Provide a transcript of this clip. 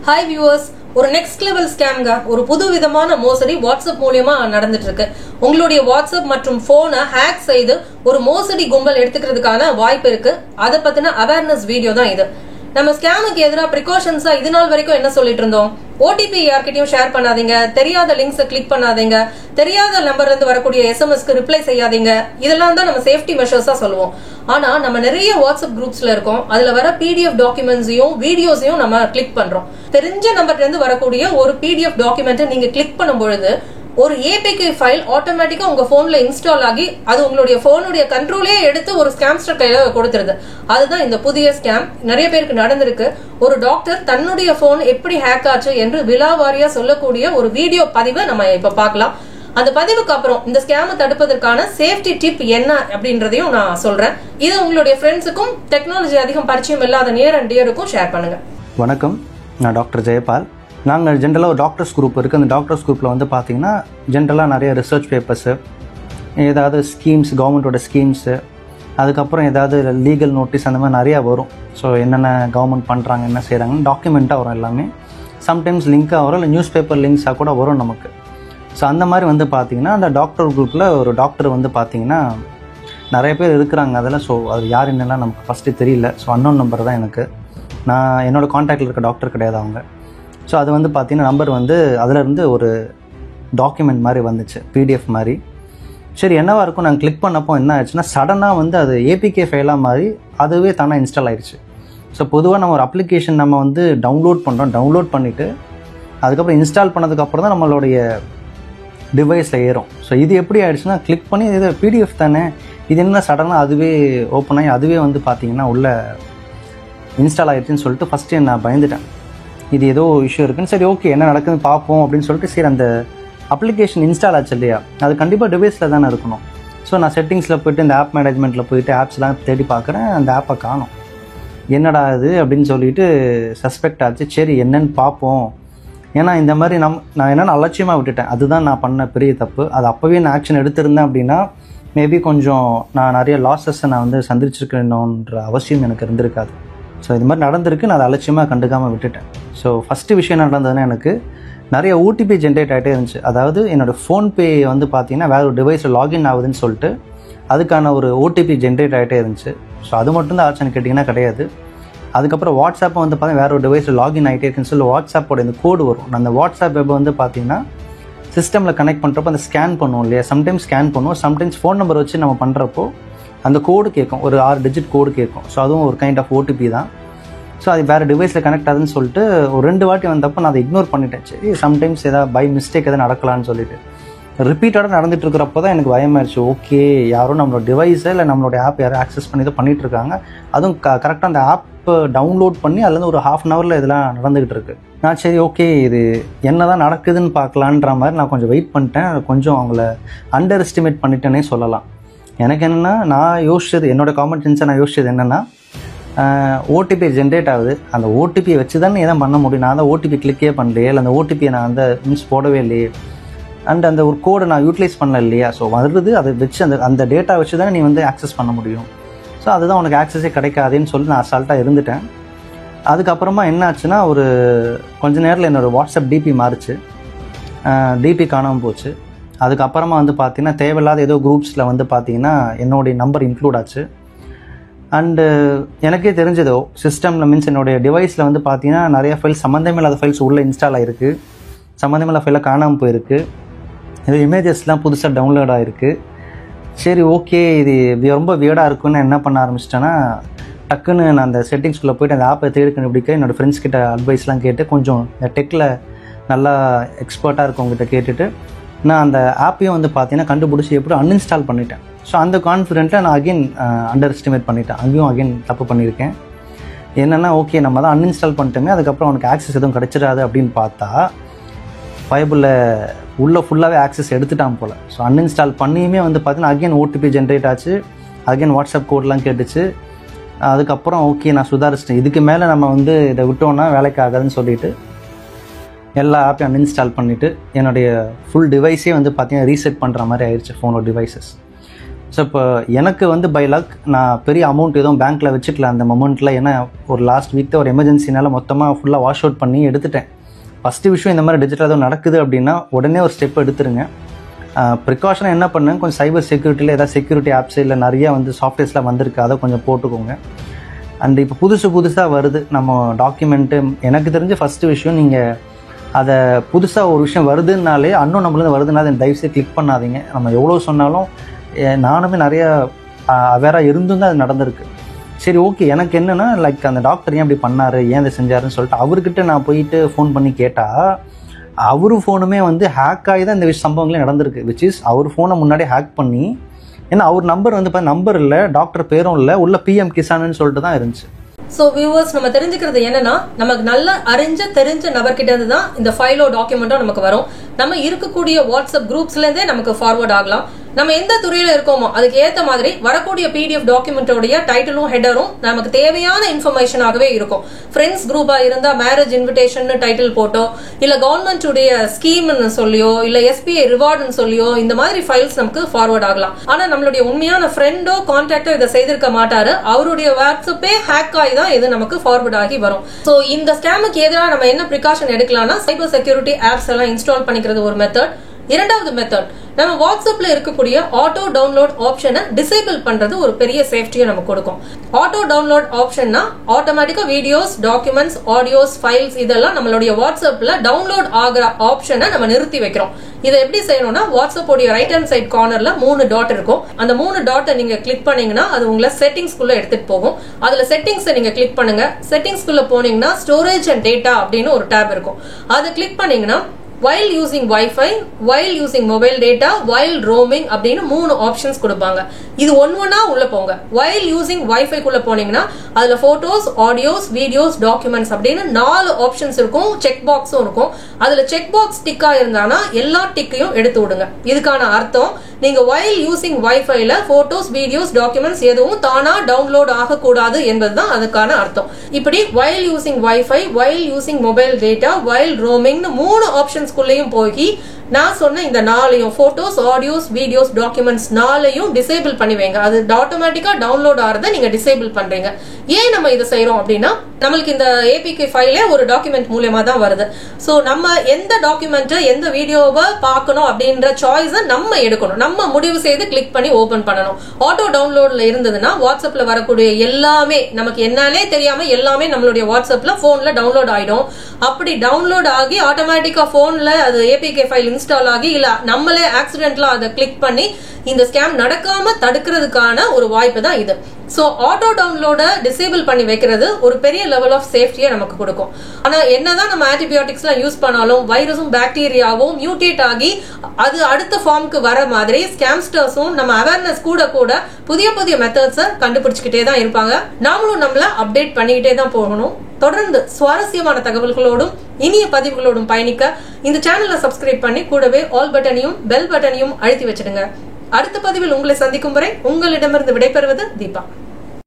Hi viewers, ஒரு next level scam ஒரு புது விதமான மோசடி வாட்ஸ்அப் மூலமா நடந்துட்டு இருக்கு. உங்களுடைய வாட்ஸ்அப் மற்றும் போனை ஹேக் செய்து ஒரு மோசடி கும்பல் எடுத்துக்கிறதுக்கான வாய்ப்பு இருக்கு. அத பத்தின அவேர்னஸ் வீடியோ தான் இது. நம்ம ஸ்கேமுக்கு எதிராக பிரிகாஷன்ஸா இது நாள் வரைக்கும் என்ன சொல்லிட்டு இருந்தோம்? ஓடிபி யார்கிட்டயும் ஷேர் பண்ணாதீங்க, தெரியாத லிங்க்ஸை கிளிக் பண்ணாதீங்க, தெரியாத நம்பர்ல இருந்து வரக்கூடிய எஸ்எம்எஸ்க்கு ரிப்ளை செய்யாதீங்க. இதெல்லாம் தான் நம்ம சேஃப்டி மெஷர்ஸா சொல்லுவோம். ஆனா நம்ம நிறைய வாட்ஸ்அப் குரூப்ஸ்ல இருக்கோம். அதுல வர பிடிஎஃப் டாக்குமெண்ட்ஸையும் வீடியோஸையும் நம்ம கிளிக் பண்றோம். தெரிஞ்ச நம்பர்ல இருந்து வரக்கூடிய ஒரு பிடிஎஃப் டாக்குமெண்ட்டை நீங்க கிளிக் பண்ணும் பொழுது ஒரு ஏபிகே ஃபைல் ஆட்டோமேட்டிக்கா உங்க போன்ல இன்ஸ்டால் ஆகி அது உங்களுடைய போனுடைய கண்ட்ரோலே எடுத்து ஒரு ஸ்கேம்ஸ்டர் கையில கொடுத்துருது. அதுதான் இந்த புதிய ஸ்கேம். நிறைய பேருக்கு நடந்திருக்கு. ஒரு டாக்டர் தன்னுடைய போன் எப்படி ஹேக் ஆச்சு என்று விலாவாரியா சொல்லக்கூடிய ஒரு வீடியோ பதிவை நம்ம இப்ப பார்க்கலாம். அந்த பதிவுக்கு அப்புறம் இந்த ஸ்கேமை தடுப்பதற்கான சேஃப்டி டிப் என்ன அப்படின்றதையும் நான் சொல்றேன். இது உங்களுடைய ஃப்ரெண்ட்ஸுக்கும் டெக்னாலஜி அதிகம் பரிச்சயம் இல்லாத நியர் அண்ட் டியருக்கும் ஷேர் பண்ணுங்க. வணக்கம், நான் டாக்டர் ஜெயபால். நாங்கள் ஜென்ரலாக ஒரு டாக்டர்ஸ் குரூப் இருக்குது. அந்த டாக்டர்ஸ் குரூப்பில் வந்து பார்த்திங்கன்னா ஜென்ரலாக நிறைய ரிசர்ச் பேப்பர்ஸு, ஏதாவது ஸ்கீம்ஸ், கவர்மெண்ட்டோட ஸ்கீம்ஸு, அதுக்கப்புறம் ஏதாவது லீகல் நோட்டீஸ் அந்த மாதிரி நிறையா வரும். ஸோ என்னென்ன கவர்மெண்ட் பண்ணுறாங்க, என்ன செய்கிறாங்கன்னு டாக்குமெண்ட்டாக வரும். எல்லாமே சம்டைம்ஸ் லிங்காக வரும், இல்லை நியூஸ் பேப்பர் லிங்க்ஸாக கூட வரும் நமக்கு. ஸோ அந்த மாதிரி வந்து பார்த்திங்கன்னா அந்த டாக்டர் குரூப்பில் ஒரு டாக்டர் வந்து பார்த்திங்கன்னா நிறைய பேர் இருக்கிறாங்க அதில். ஸோ அது யார் என்னெல்லாம் நமக்கு ஃபஸ்ட்டு தெரியல. ஸோ அன்னோன் நம்பர் தான் எனக்கு. நான் என்னோடய கான்டாக்டில் இருக்க டாக்டர் கிடையாது அவங்க. ஸோ அது வந்து பார்த்திங்கன்னா நம்பர் வந்து அதிலேருந்து ஒரு டாக்குமெண்ட் மாதிரி வந்துச்சு, பிடிஎஃப் மாதிரி. சரி என்னவாக இருக்கும், நாங்கள் கிளிக் பண்ணப்போ என்ன ஆயிடுச்சுன்னா சடனாக வந்து அது ஏபிகே ஃபைலாக மாதிரி அதுவே தானே இன்ஸ்டால் ஆயிடுச்சு. ஸோ பொதுவாக நம்ம ஒரு அப்ளிகேஷன் நம்ம வந்து டவுன்லோட் பண்ணுறோம், டவுன்லோட் பண்ணிவிட்டு அதுக்கப்புறம் இன்ஸ்டால் பண்ணதுக்கப்புறம் தான் நம்மளுடைய டிவைஸில் ஏறும். ஸோ இது எப்படி ஆயிடுச்சுன்னா கிளிக் பண்ணி இது பிடிஎஃப் தானே, இது என்ன சடனாக அதுவே ஓப்பன் ஆகி அதுவே வந்து பார்த்திங்கன்னா உள்ள இன்ஸ்டால் ஆகிடுச்சின்னு சொல்லிட்டு ஃபஸ்ட்டு நான் பயந்துட்டேன். இது ஏதோ இஷ்யூ இருக்குன்னு. சரி ஓகே என்ன நடக்குதுன்னு பார்ப்போம் அப்படின்னு சொல்லிட்டு சரி அந்த அப்ளிகேஷன் இன்ஸ்டால் ஆச்சு இல்லையா, அது கண்டிப்பாக டிவைஸில் தானே இருக்கணும். ஸோ நான் செட்டிங்ஸில் போய்ட்டு இந்த ஆப் மேனேஜ்மெண்ட்டில் போய்ட்டு ஆப்ஸ்லாம் தேடி பார்க்குறேன், அந்த ஆப்பை காணோம். என்னடா இது அப்படின்னு சொல்லிட்டு சஸ்பெக்ட் ஆச்சு. சரி என்னன்னு பார்ப்போம். ஏன்னா இந்த மாதிரி நான் என்னென்னு அலட்சியமாக விட்டுட்டேன். அதுதான் நான் பண்ண பெரிய தப்பு. அது அப்போவே நான் ஆக்ஷன் எடுத்திருந்தேன் அப்படின்னா மேபி கொஞ்சம் நான் நிறைய லாஸஸை நான் வந்து சந்திச்சிருக்கணுன்ற அவசியம் எனக்கு இருந்திருக்காது. ஸோ இது மாதிரி நடந்திருக்கு, நான் அதை அலட்சியமாக கண்டுக்காமல் விட்டுட்டேன். ஸோ ஃபஸ்ட்டு விஷயம் என்ன நடந்ததுன்னா எனக்கு நிறைய ஓடிபி ஜென்ரேட் ஆகிட்டே இருந்துச்சு. அதாவது என்னோடய ஃபோன்பே வந்து பார்த்திங்கன்னா வேறு ஒரு டிவைஸில் லாகின் ஆகுதுன்னு சொல்லிட்டு அதுக்கான ஒரு ஓடிபி ஜென்ரேட் ஆகிட்டே இருந்துச்சு. ஸோ அது மட்டும்தான் ஆச்சுன்னு கேட்டிங்கன்னா கிடையாது. அதுக்கப்புறம் வாட்ஸ்அப்பை வந்து பார்த்தீங்கன்னா வேறு ஒரு டிவைஸில் லாகின் ஆகிட்டே இருக்குன்னு சொல்லி வாட்ஸ்அப்போட இந்த கோடு வரும். அந்த வாட்ஸ்அப் வெப்பை வந்து பார்த்திங்கன்னா சிஸ்டமில் கனெக்ட் பண்ணுறப்போ அந்த ஸ்கேன் பண்ணுவோம் இல்லையா, சம்டைம்ஸ் ஸ்கேன் பண்ணுவோம், சம்டைம்ஸ் ஃபோன் நம்பர் வச்சு நம்ம பண்ணுறப்போ அந்த கோடு கேட்கும், ஒரு 6 டிஜிட் கோடு கேட்கும். ஸோ அதுவும் ஒரு கைண்ட் ஆஃப் ஓடிபி தான். ஸோ அது வேறு டிவைஸில் கனெக்ட் ஆகுதுன்னு சொல்லிட்டு ஒரு 2 வாட்டி வந்தப்போ நான் அதை இக்னோர் பண்ணிட்டேன். சரி சம்டைம்ஸ் ஏதாவது பை மிஸ்டேக் எதாவது நடக்கலான்னு சொல்லிட்டு ரிப்பீட்டடாக நடந்துட்டு இருக்கிறப்போ தான் எனக்கு பயமாயிருச்சு. ஓகே யாரும் நம்மளோட டிவைஸை இல்லை நம்மளோட ஆப் யாரும் ஆக்சஸ் பண்ணி தான் பண்ணிகிட்டு இருக்காங்க. அதுவும் கரெக்டாக அந்த ஆப் டவுன்லோட் பண்ணி அதுலேருந்து ஒரு 1/2 hour இதெல்லாம் நடந்துக்கிட்டு இருக்கு. நான் சரி ஓகே இது என்ன தான் நடக்குதுன்னு பார்க்கலான்ற மாதிரி நான் கொஞ்சம் வெயிட் பண்ணிட்டேன். கொஞ்சம் அவங்கள அண்டர் எஸ்டிமேட் பண்ணிட்டேன்னே சொல்லலாம். எனக்கு என்னென்னா நான் யோசிச்சது, என்னோடய காமன் சென்ஸை நான் யோசிச்சது என்னென்னா ஓடிபி ஜென்ரேட் ஆகுது, அந்த ஓடிபியை வச்சு தானே எதாவது பண்ண முடியும். நான் தான் ஓடிபி கிளிக்கே பண்ணலையே, இல்லை அந்த ஓடிபியை நான் அந்த மீன்ஸ் போடவே இல்லையே, அண்ட் அந்த ஒரு கோடை நான் யூட்டிலைஸ் பண்ணல இல்லையா. ஸோ வருது அதை வச்சு அந்த டேட்டா வச்சு தானே நீ வந்து ஆக்சஸ் பண்ண முடியும். ஸோ அதுதான் உனக்கு ஆக்சஸே கிடைக்காதுன்னு சொல்லி நான் அசால்ட்டாக இருந்துட்டேன். அதுக்கப்புறமா என்ன ஆச்சுன்னா ஒரு கொஞ்ச நேரத்தில் என்னோடய வாட்ஸ்அப் டிபி மாறிச்சு, டிபி காணாமல் போச்சு. அதுக்கப்புறமா வந்து பார்த்திங்கன்னா தேவையில்லாத ஏதோ குரூப்ஸில் வந்து பார்த்திங்கன்னா என்னுடைய நம்பர் இன்க்ளூட் ஆச்சு. அண்டு எனக்கே தெரிஞ்சதோ சிஸ்டமில் மீன்ஸ் என்னுடைய டிவைஸில் வந்து பார்த்திங்கன்னா நிறைய ஃபைல்ஸ் சம்மந்தமே இல்லாத ஃபைல்ஸ் உள்ளே இன்ஸ்டால் ஆகிருக்கு, சம்மந்தமில்லாத ஃபைலாக காணாமல் போயிருக்கு, இது இமேஜஸ்லாம் புதுசாக டவுன்லோட் ஆகிருக்கு. சரி ஓகே இது ரொம்ப வியர்டாக இருக்குன்னு என்ன பண்ண ஆரம்பிச்சிட்டேன்னா டக்குன்னு நான் அந்த செட்டிங்ஸ்குள்ளே போய்ட்டு அந்த ஆப்பை தேடி கண்டுபிடிக்க என்னோடய ஃப்ரெண்ட்ஸ் கிட்ட அட்வைஸ்லாம் கேட்டு கொஞ்சம் இந்த டெக்கில் நல்லா எக்ஸ்பர்ட்டாக இருக்கவங்ககிட்ட கேட்டுட்டு நான் அந்த ஆப்பையும் வந்து பார்த்தீங்கன்னா கண்டுபிடிச்சி எப்படி அன்இன்ஸ்டால் பண்ணிட்டேன். ஸோ அந்த கான்ஃபிடென்ட்டில் நான் அகெயின் அண்டர் எஸ்டிமேட் பண்ணிட்டேன். அங்கேயும் அகெயின் தப்பு பண்ணியிருக்கேன். என்னென்னா ஓகே நம்ம தான் அன்இன்ஸ்டால் பண்ணிட்டோமே, அதுக்கப்புறம் அவனுக்கு ஆக்சஸ் எதுவும் கிடச்சிடாது அப்படின்னு பார்த்தா ஃபைபிளில் உள்ள ஃபுல்லாகவே ஆக்சஸ் எடுத்துட்டான் போல். ஸோ அன்இன்ஸ்டால் பண்ணியுமே வந்து பார்த்தீங்கன்னா அகெயின் ஓடிபி ஜென்ரேட் ஆச்சு, அகெயின் வாட்ஸ்அப் கோட்லாம் கேட்டுச்சு. அதுக்கப்புறம் ஓகே நான் சுதாரிச்சிட்டேன், இதுக்கு மேலே நம்ம வந்து இதை விட்டோன்னா வேலைக்கு ஆகாதுன்னு சொல்லிவிட்டு எல்லா ஆப்பையும் அன்இன்ஸ்டால் பண்ணிவிட்டு என்னுடைய ஃபுல் டிவைஸே வந்து பார்த்திங்கன்னா ரீசெட் பண்ணுற மாதிரி ஆயிடுச்சு ஃபோனோட டிவைசஸ். ஸோ இப்போ எனக்கு வந்து பை லக் நான் பெரிய அமௌண்ட் எதுவும் பேங்க்கில் வச்சுக்கல அந்த மொமெண்ட்டில். ஏன்னா ஒரு லாஸ்ட் வீக் ஒரு எமர்ஜென்சினால மொத்தமாக ஃபுல்லாக வாஷ் அவுட் பண்ணி எடுத்துட்டேன். ஃபஸ்ட்டு விஷயம் இந்த மாதிரி டிஜிட்டல் எதுவும் நடக்குது அப்படின்னா உடனே ஒரு ஸ்டெப் எடுத்துருங்க. ப்ரிகாஷனாக என்ன பண்ணுங்க, கொஞ்சம் சைபர் செக்யூரிட்டியில் ஏதாவது செக்யூரிட்டி ஆப்ஸ் இல்லை நிறையா வந்து சாஃப்ட்வேர்ஸ்லாம் வந்திருக்கு, அதை கொஞ்சம் போட்டுக்கோங்க. அண்ட் இப்போ புதுசாக வருது நம்ம டாக்குமெண்ட்டு. எனக்கு தெரிஞ்ச ஃபஸ்ட்டு விஷயம், நீங்கள் அதை புதுசாக ஒரு விஷயம் வருதுன்னாலே அன்னும் நம்மளுந்து வருதுன்னா அதை தயவுசெய்து கிளிக் பண்ணாதீங்க. நம்ம எவ்வளோ சொன்னாலும் நானுமே நிறையா அவேராக இருந்தும் தான் அது நடந்திருக்கு. சரி ஓகே, எனக்கு என்னென்னா லைக் அந்த டாக்டர் ஏன் அப்படி பண்ணார், ஏன் அதை செஞ்சாருன்னு சொல்லிட்டு அவர்கிட்ட நான் போயிட்டு ஃபோன் பண்ணி கேட்டால் அவரு ஃபோனுமே வந்து ஹேக் ஆகி தான் இந்த சம்பவங்களே நடந்திருக்கு. விச் இஸ் அவர் ஃபோனை முன்னாடி ஹேக் பண்ணி, ஏன்னா அவர் நம்பர் வந்து நம்பர் இல்லை, டாக்டர் பேரும் இல்லை, உள்ள PM கிசான்னு சொல்லிட்டு தான் இருந்துச்சு. சோ வியூவர்ஸ், நம்ம தெரிஞ்சுக்கிறது என்னன்னா, நமக்கு நல்லா தெரிஞ்ச நபர்கிட்ட இருந்து தான் இந்த ஃபைலோ டாக்குமெண்டோ நமக்கு வரும். நம்ம இருக்கக்கூடிய வாட்ஸ்அப் குரூப்ஸ்ல இருந்தே நமக்கு ஃபார்வர்ட் ஆகலாம். நம்ம எந்த துறையில இருக்கோமோ அதுக்கு ஏத்த மாதிரி வரக்கூடிய PDF டாக்குமெண்டோடைய டைட்டிலும் ஹெடரும் நமக்கு தேவையான இன்ஃபர்மேஷனாகவே இருக்கும். ஃப்ரெண்ட்ஸ் குரூப்பா இருந்தா மேரேஜ் இன்விடேஷன் டைட்டில் போட்டோ, இல்ல கவர்மெண்ட் உடைய ஸ்கீம்னு சொல்லியோ, இல்ல SBI ரிவார்டுன்னு சொல்லியோ இந்த மாதிரி ஃபைல்ஸ் நமக்கு ஃபார்வர்ட் ஆகலாம். ஆனா நம்மளுடைய உண்மையான ஃப்ரெண்டோ கான்டாக்டோ இதை செய்திருக்க மாட்டாரு. அவருடைய வாட்ஸ்அப்பே ஹேக் ஆகி தான் இது நமக்கு ஃபார்வர்ட் ஆகி வரும். சோ இந்த ஸ்கேமுக்கு எதிராக நம்ம என்ன ப்ரிகாஷன் எடுக்கலாம்னா, சைபர் செக்யூரிட்டி ஆப்ஸ் எல்லாம் இன்ஸ்டால் பண்ணிக்கிறது ஒரு மெத்தட். இரண்டாவது மெத்தட், நம்ம வாட்ஸ்அப்ல இருக்கக்கூடிய ஆட்டோ டவுன்லோட் ஆப்ஷனை டிசேபிள் பண்றது ஒரு பெரிய சேஃப்டியை நமக்கு கொடுக்கும். ஆட்டோ டவுன்லோட் ஆப்ஷன்னா ஆட்டோமேட்டிக்கா வீடியோஸ், டாக்குமெண்ட்ஸ், ஆடியோஸ், ஃபைல்ஸ் இதெல்லாம் நம்மளுடைய வாட்ஸ்அப்ல டவுன்லோட் ஆகிற ஆப்ஷனை நம்ம நிறுத்தி வைக்கிறோம். இதை எப்படி செய்யணும்னா, வாட்ஸ்அப் உடைய ரைட் ஹேண்ட் சைட் கார்னர்ல 3 டாட் இருக்கும். அந்த 3 டாட்டை நீங்க கிளிக் பண்ணீங்கன்னா அது உங்களை செட்டிங்ஸ்குள்ள எடுத்துட்டு போகும். அதுல செட்டிங்ஸ் நீங்க கிளிக் பண்ணுங்க. செட்டிங்ஸ்குள்ள போனீங்கன்னா ஸ்டோரேஜ் அண்ட் டேட்டா அப்படின்னு ஒரு டேப் இருக்கும். அதை கிளிக் பண்ணீங்கன்னா while using Wi-Fi, while using mobile data, while roaming அப்படின்னு 3 ஆப்ஷன்ஸ் கொடுப்பாங்க. இது ஒவ்வொன்னா உள்ள போங்க. while using Wi-Fi குள்ள போனீங்கன்னா அதுல போட்டோஸ், ஆடியோஸ், வீடியோஸ், டாக்குமெண்ட்ஸ் அப்படின்னு 4 ஆப்ஷன்ஸ் இருக்கும். செக் பாக்ஸும் இருக்கும். அதுல செக் பாக்ஸ் டிக்கா இருந்தானா எல்லா டிக்கையும் எடுத்து விடுங்க. இதுக்கான அர்த்தம், நீங்க while using Wi-Fi-ல போட்டோஸ், வீடியோஸ், டாக்குமெண்ட்ஸ் எதுவும் தானா டவுன்லோட் ஆகக்கூடாது என்பதுதான் அதுக்கான அர்த்தம். இப்படி while using Wi-Fi, while using mobile data, while roaming 3 options குள்ளேயும் போய் நான் சொன்ன இந்த 4 photos, audios, videos, documents 4 disable பண்ணி வைங்க. அது ஆட்டோமேட்டிக்கா டவுன்லோட் ஆறத நீங்க டிசேபிள் பண்றீங்க. ஏன் நம்ம இதை செய்யறோம் அப்படின்னா, நம்மளுக்கு இந்த APK ஃபைலே ஒரு டாக்குமெண்ட் மூலமா தான் வருது. சோ நம்ம எந்த டாக்குமெண்ட், எந்த வீடியோவை பார்க்கணும் அப்படின்ற சாய்ஸை நம்ம எடுக்கணும். நம்ம முடிவு செய்து கிளிக் பண்ணி ஓபன் பண்ணணும். ஆட்டோ டவுன்லோட்ல இருந்ததுன்னா வாட்ஸ்அப்ல வரக்கூடிய எல்லாமே நமக்கு என்னாலே தெரியாம எல்லாமே நம்மளுடைய வாட்ஸ்அப்ல போன்ல டவுன்லோட் ஆயிடும். அப்படி டவுன்லோட் ஆகி ஆட்டோமேட்டிக்கா போன்ல அது APK ஃபைல் இன்ஸ்டால் ஆகி, இல்ல நம்மளே ஆக்சிடென்ட்ல அதை கிளிக் பண்ணி இந்த ஸ்கேம் நடக்காம தடுக்கிறதுக்கான ஒரு வாய்ப்பு தான் இது. சோ ஆட்டோ டவுன்லோட டிசேபிள் பண்ணி வைக்கிறது ஒரு பெரிய லெவல் ஆஃப் சேஃப்டியை நமக்கு கொடுக்கும். ஆனா என்னதான் நம்ம ஆன்டிபயோட்டிக்ஸ் எல்லாம் யூஸ் பண்ணாலும் வைரஸும் பாக்டீரியாவும் மியூட்டேட் ஆகி அது அடுத்த ஃபார்முக்கு வர மாதிரி ஸ்கேம்ஸ்டர்ஸும் நம்ம அவேர்னஸ் கூட புதிய புதிய மெத்தட்ஸை கண்டுபிடிச்சுக்கிட்டே தான் இருப்பாங்க. நாமளும் நம்மள அப்டேட் பண்ணிக்கிட்டே தான் போகணும். தொடர்ந்து சுவாரஸ்யமான தகவல்களோடும் இனிய பதிவுகளோடும் பயணிக்க இந்த சேனலை சப்ஸ்கிரைப் பண்ணி கூடவே ஆல் பட்டனையும் பெல் பட்டனையும் அழுத்தி வச்சிடுங்க. அடுத்த பதிவில் உங்களை சந்திக்கும் வரை உங்களிடமிருந்து விடைபெறுவது தீபா.